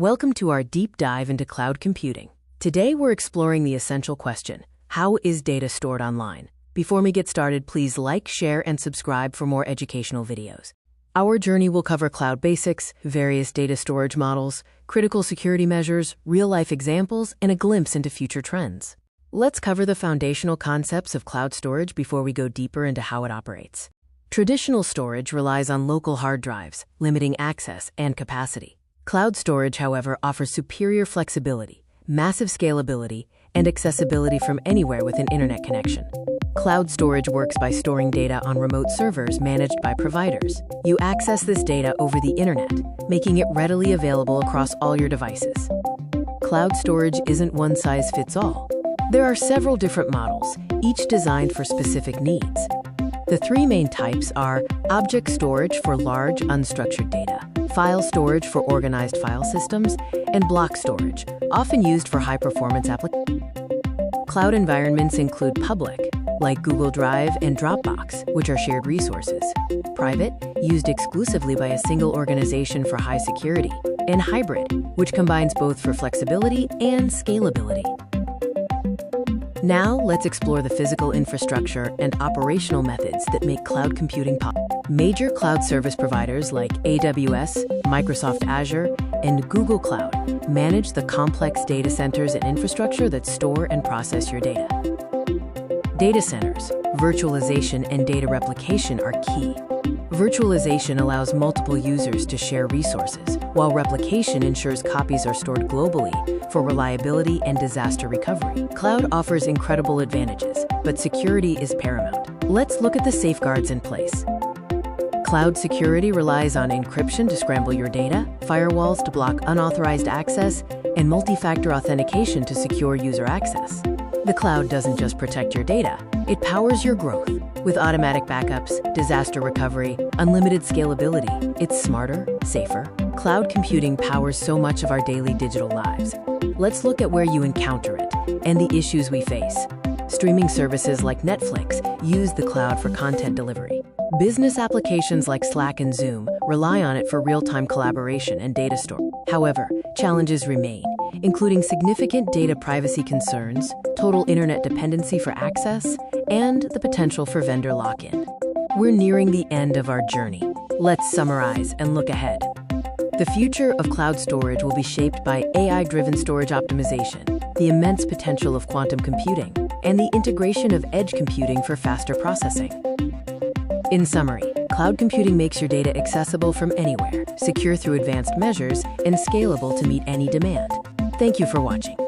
Welcome to our deep dive into cloud computing. Today we're exploring the essential question: how is data stored online? Before we get started, please like, share, and subscribe for more educational videos. Our journey will cover cloud basics, various data storage models, critical security measures, real-life examples, and a glimpse into future trends. Let's cover the foundational concepts of cloud storage before we go deeper into how it operates. Traditional storage relies on local hard drives, limiting access and capacity. Cloud storage, however, offers superior flexibility, massive scalability, and accessibility from anywhere with an internet connection. Cloud storage works by storing data on remote servers managed by providers. You access this data over the internet, making it readily available across all your devices. Cloud storage isn't one size fits all. There are several different models, each designed for specific needs. The three main types are object storage for large, unstructured data, file storage for organized file systems, and block storage, often used for high-performance applications. Cloud environments include public, like Google Drive and Dropbox, which are shared resources; private, used exclusively by a single organization for high security; and hybrid, which combines both for flexibility and scalability. Now, let's explore the physical infrastructure and operational methods that make cloud computing possible. Major cloud service providers like AWS, Microsoft Azure, and Google Cloud manage the complex data centers and infrastructure that store and process your data. Data centers, virtualization, and data replication are key. Virtualization allows multiple users to share resources, while replication ensures copies are stored globally for reliability and disaster recovery. Cloud offers incredible advantages, but security is paramount. Let's look at the safeguards in place. Cloud security relies on encryption to scramble your data, firewalls to block unauthorized access, and multi-factor authentication to secure user access. The cloud doesn't just protect your data, it powers your growth. With automatic backups, disaster recovery, unlimited scalability, it's smarter, safer. Cloud computing powers so much of our daily digital lives. Let's look at where you encounter it and the issues we face. Streaming services like Netflix use the cloud for content delivery. Business applications like Slack and Zoom rely on it for real-time collaboration and data storage. However, challenges remain, including significant data privacy concerns, total internet dependency for access, and the potential for vendor lock-in. We're nearing the end of our journey. Let's summarize and look ahead. The future of cloud storage will be shaped by AI-driven storage optimization, the immense potential of quantum computing, and the integration of edge computing for faster processing. In summary, cloud computing makes your data accessible from anywhere, secure through advanced measures, and scalable to meet any demand. Thank you for watching.